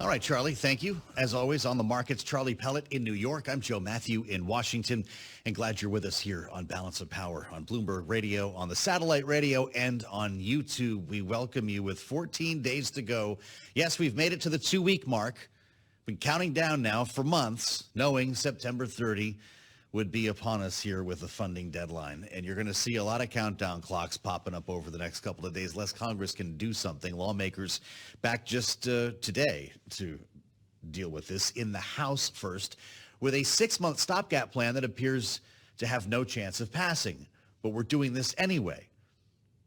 All right, Charlie, thank you. As always, on the markets, Charlie Pellet in New York. I'm Joe Matthew in Washington, and glad you're with us here on Balance of Power on Bloomberg Radio, on the satellite radio, and on YouTube. We welcome you with 14 days to go. Yes, we've made it to the 2-week mark. Been counting down now for months, knowing September 30 would be upon us here with the funding deadline. And you're going to see a lot of countdown clocks popping up over the next couple of days, unless Congress can do something. Lawmakers back just today to deal with this in the House first, with a 6-month stopgap plan that appears to have no chance of passing. But we're doing this anyway.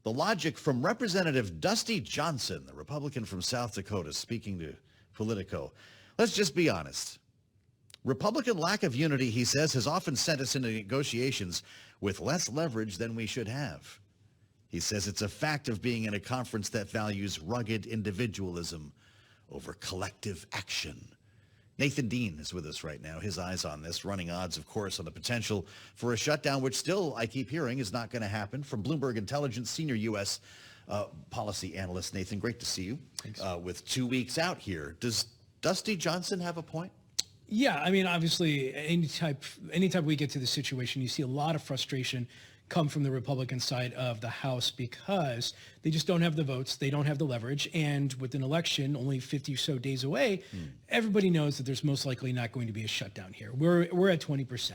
The logic from Representative Dusty Johnson, the Republican from South Dakota, speaking to Politico. Let's just be honest. Republican lack of unity, he says, has often sent us into negotiations with less leverage than we should have. He says it's a fact of being in a conference that values rugged individualism over collective action. Nathan Dean is with us right now. His eyes on this, running odds, of course, on the potential for a shutdown, which still, I keep hearing, is not going to happen. From Bloomberg Intelligence, senior U.S. Policy analyst Nathan, great to see you. Thanks. With 2 weeks out here. Does Dusty Johnson have a point? Yeah, I mean, obviously, anytime we get to this situation, you see a lot of frustration come from the Republican side of the House because they just don't have the votes, they don't have the leverage, and with an election only 50 or so days away, everybody knows that there's most likely not going to be a shutdown here. We're at 20%.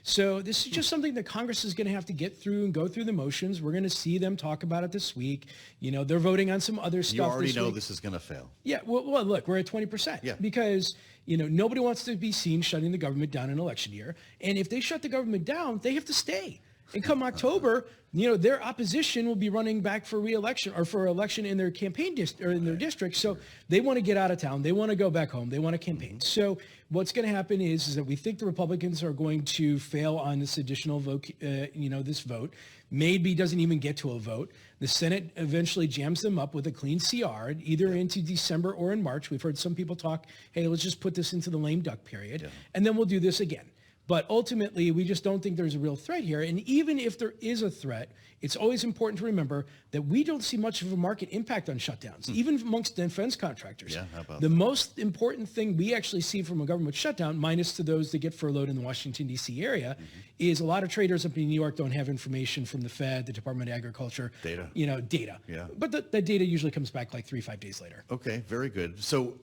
So this is just something that Congress is going to have to get through and go through the motions. We're going to see them talk about it this week. You know, they're voting on some other stuff. You already this know week. This is going to fail. Yeah, well, look, we're at 20%. Yeah. Because, you know, nobody wants to be seen shutting the government down in election year. And if they shut the government down, they have to stay. And come October, you know, their opposition will be running back for re-election or for election in their campaign in their district. So they want to get out of town. They want to go back home. They want to campaign. So what's going to happen is that we think the Republicans are going to fail on this additional vote, this vote. Maybe doesn't even get to a vote. The Senate eventually jams them up with a clean CR, either into December or in March. We've heard some people talk, hey, let's just put this into the lame duck period, and then we'll do this again. But ultimately, we just don't think there's a real threat here. And even if there is a threat, it's always important to remember that we don't see much of a market impact on shutdowns, even amongst defense contractors. Yeah, how about the that? most important thing we actually see from a government shutdown, minus to those that get furloughed in the Washington, D.C. area, is a lot of traders up in New York don't have information from the Fed, the Department of Agriculture. Data. Data. Yeah. But that data usually comes back like 3-5 days later. Okay, very good. So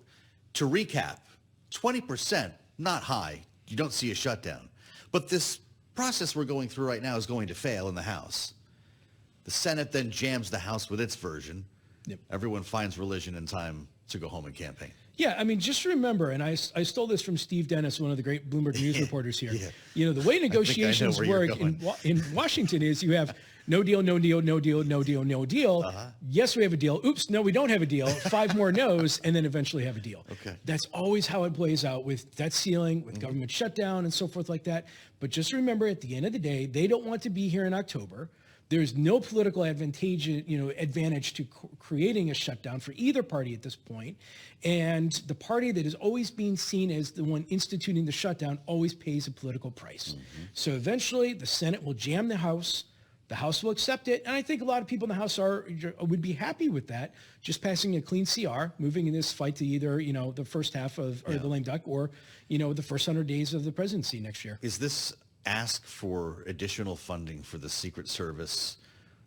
to recap, 20%, not high. You don't see a shutdown. But this process we're going through right now is going to fail in the House. The Senate then jams the House with its version. Yep. Everyone finds religion and time to go home and campaign. Yeah, I mean, just remember, and I stole this from Steve Dennis, one of the great Bloomberg News reporters here. Yeah. You know, the way negotiations where you're work going. in Washington is you have no deal, no deal, no deal, no deal, no deal. Yes, we have a deal. Oops, no, we don't have a deal. 5 more no's, and then eventually have a deal. Okay. That's always how it plays out with debt ceiling, with government shutdown, and so forth like that. But just remember, at the end of the day, they don't want to be here in October. There's no political advantage to creating a shutdown for either party at this point. And the party that is always being seen as the one instituting the shutdown always pays a political price. So eventually the Senate will jam the House. The House will accept it. And I think a lot of people in the House would be happy with that, just passing a clean CR, moving in this fight to either, the first half of the lame duck or, the first 100 days of the presidency next year. Is this ask for additional funding for the Secret Service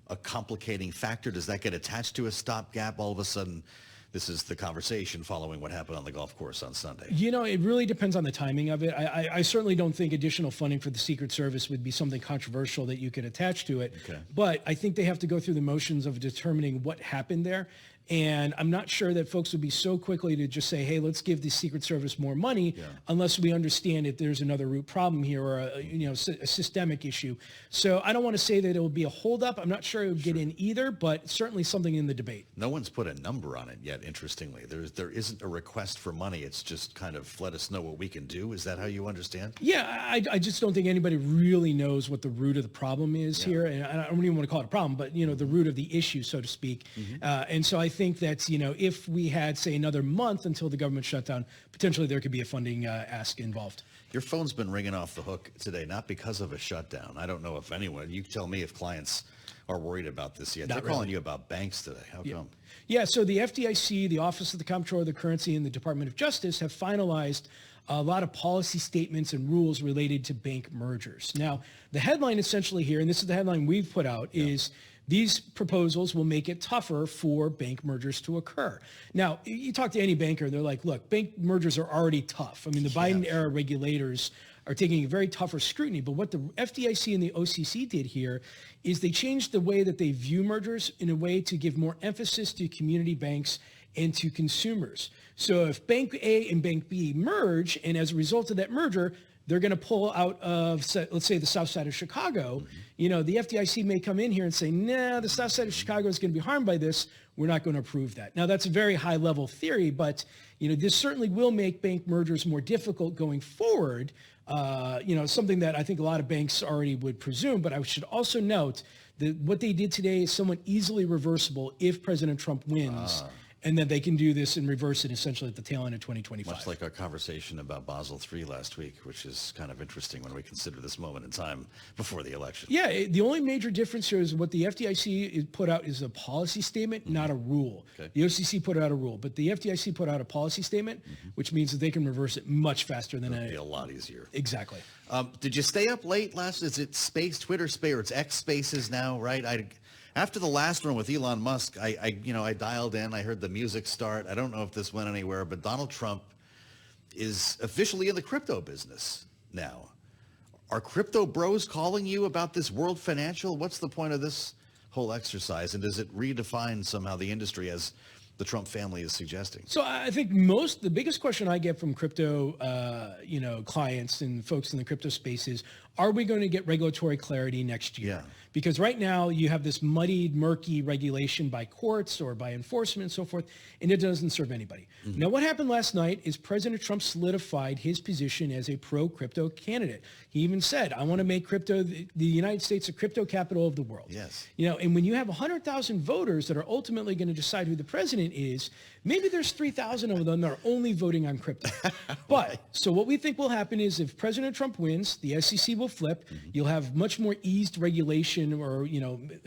a complicating factor? Does that get attached to a stopgap? All of a sudden, this is the conversation following what happened on the golf course on Sunday. It really depends on the timing of it. I certainly don't think additional funding for the Secret Service would be something controversial that you could attach to it. Okay. But I think they have to go through the motions of determining what happened there. And I'm not sure that folks would be so quickly to just say, hey, let's give the Secret Service more money unless we understand if there's another root problem here or a systemic issue. So I don't want to say that it will be a holdup. I'm not sure it would get in either, but certainly something in the debate. No one's put a number on it yet, interestingly. There isn't a request for money. It's just kind of let us know what we can do. Is that how you understand? Yeah, I just don't think anybody really knows what the root of the problem is here. And I don't even want to call it a problem, but, the root of the issue, so to speak. And so I think that, if we had, say, another month until the government shutdown, potentially there could be a funding ask involved. Your phone's been ringing off the hook today, not because of a shutdown. I don't know if anyone, you tell me if clients are worried about this yet. Not They're calling really. you about banks today. How come? Yeah, so the FDIC, the Office of the Comptroller of the Currency, and the Department of Justice have finalized a lot of policy statements and rules related to bank mergers. Now, the headline essentially here, and this is the headline we've put out, is these proposals will make it tougher for bank mergers to occur. Now, you talk to any banker, they're like, look, bank mergers are already tough. I mean, the Biden-era regulators are taking a very tougher scrutiny. But what the FDIC and the OCC did here is they changed the way that they view mergers in a way to give more emphasis to community banks and to consumers. So if Bank A and Bank B merge, and as a result of that merger, they're going to pull out of, let's say, the south side of Chicago, the FDIC may come in here and say, nah, the south side of Chicago is going to be harmed by this. We're not going to approve that. Now, that's a very high-level theory, but, this certainly will make bank mergers more difficult going forward, something that I think a lot of banks already would presume. But I should also note that what they did today is somewhat easily reversible if President Trump wins. And then they can do this and reverse it essentially at the tail end of 2025. Much like our conversation about Basel III last week, which is kind of interesting when we consider this moment in time before the election. Yeah, the only major difference here is what the FDIC put out is a policy statement, not a rule. Okay. The OCC put out a rule, but the FDIC put out a policy statement, which means that they can reverse it much faster than It'll be a lot easier. Exactly. Did you stay up late last? Is it Space, Twitter Space, or it's X Spaces now, right? After the last one with Elon Musk, I dialed in. I heard the music start. I don't know if this went anywhere, but Donald Trump is officially in the crypto business now. Are crypto bros calling you about this World Financial? What's the point of this whole exercise? And does it redefine somehow the industry as the Trump family is suggesting? So I think the biggest question I get from crypto, clients and folks in the crypto space is, are we going to get regulatory clarity next year? Yeah. Because right now you have this muddied, murky regulation by courts or by enforcement and so forth, and it doesn't serve anybody. Now, what happened last night is President Trump solidified his position as a pro-crypto candidate. He even said, I want to make the United States a crypto capital of the world. Yes. And when you have 100,000 voters that are ultimately going to decide who the president is, maybe there's 3,000 of them that are only voting on crypto. But so what we think will happen is if President Trump wins, the SEC will flip. You'll have much more eased regulation, or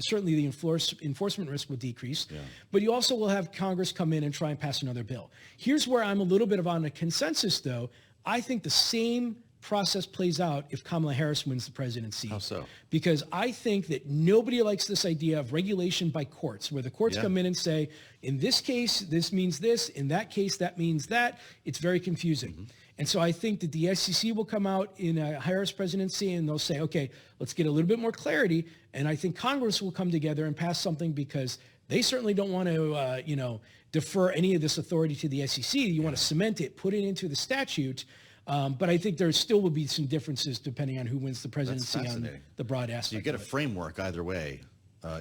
certainly the enforcement risk will decrease. Yeah. But you also will have Congress come in and try and pass another bill. Here's where I'm a little bit on a consensus, though. I think the same process plays out if Kamala Harris wins the presidency. How so? Because I think that nobody likes this idea of regulation by courts, where the courts come in and say, in this case, this means this. In that case, that means that. It's very confusing. And so I think that the SEC will come out in a Harris presidency and they'll say, okay, let's get a little bit more clarity. And I think Congress will come together and pass something because they certainly don't want to, defer any of this authority to the SEC. You want to cement it, put it into the statute. But I think there still will be some differences depending on who wins the presidency on the broad aspect. So you get a framework either way,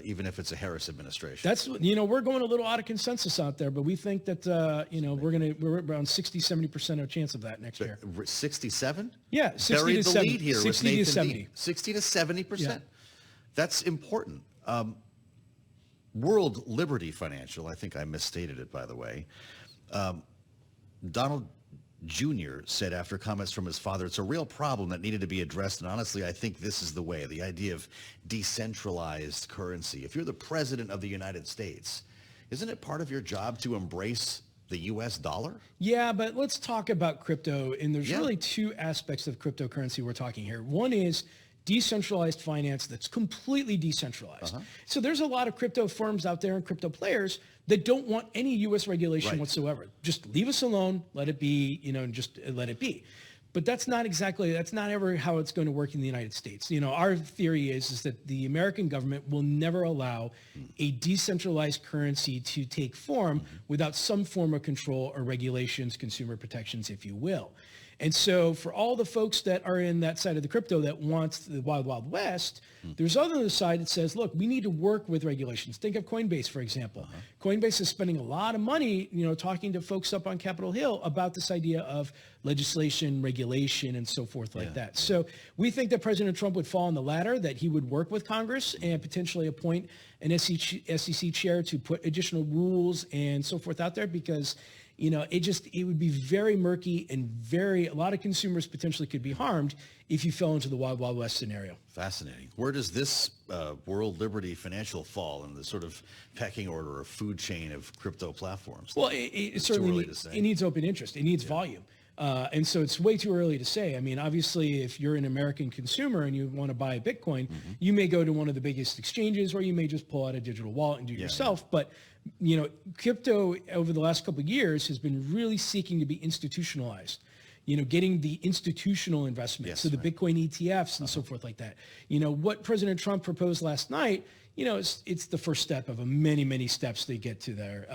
even if it's a Harris administration. That's, we're going a little out of consensus out there, but we think that, we're around 60, 70% of chance of that next year. 67? Yeah, 60 Buried to the 70. lead here 60 with to Nathan 70. Dean. 60 to 70%. Yeah. That's important. World Liberty Financial, I think I misstated it, by the way. Donald Jr. said after comments from his father, it's a real problem that needed to be addressed. And honestly, I think this is the way, the idea of decentralized currency. If you're the president of the United States, isn't it part of your job to embrace the U.S. dollar? Yeah, but let's talk about crypto. And there's really two aspects of cryptocurrency we're talking here. One is decentralized finance that's completely decentralized. So there's a lot of crypto firms out there and crypto players that don't want any U.S. regulation whatsoever. Just leave us alone, let it be, just let it be. But that's not ever how it's going to work in the United States. Our theory is that the American government will never allow a decentralized currency to take form without some form of control or regulations, consumer protections, if you will. And so for all the folks that are in that side of the crypto that wants the wild, wild west, there's other side that says, look, we need to work with regulations. Think of Coinbase, for example. Coinbase is spending a lot of money, talking to folks up on Capitol Hill about this idea of legislation, regulation, and so forth like that. So we think that President Trump would fall on the latter, that he would work with Congress and potentially appoint an SEC chair to put additional rules and so forth out there because it would be very murky and a lot of consumers potentially could be harmed if you fell into the Wild Wild West scenario. Fascinating. Where does this World Liberty Financial fall in the sort of pecking order or food chain of crypto platforms? Well, it certainly it needs open interest. It needs volume. And so it's way too early to say. I mean, obviously, if you're an American consumer and you want to buy a Bitcoin, you may go to one of the biggest exchanges, or you may just pull out a digital wallet and do it yourself. But, crypto over the last couple of years has been really seeking to be institutionalized, getting the institutional investment. So the Bitcoin ETFs and so forth like that. What President Trump proposed last night, it's the first step of many, many steps they get to there.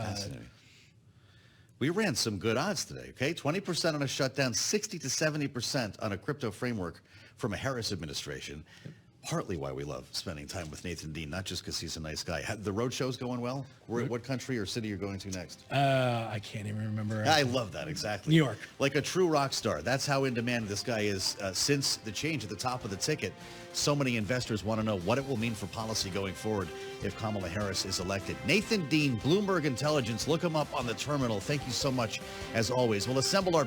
We ran some good odds today, okay? 20% on a shutdown, 60 to 70% on a crypto framework from a Harris administration. Partly why we love spending time with Nathan Dean, not just because he's a nice guy. The road show's going well? What country or city you're going to next? I can't even remember. I love that, exactly. New York. Like a true rock star. That's how in demand this guy is. Since the change at the top of the ticket, so many investors want to know what it will mean for policy going forward if Kamala Harris is elected. Nathan Dean, Bloomberg Intelligence. Look him up on the terminal. Thank you so much, as always. We'll assemble our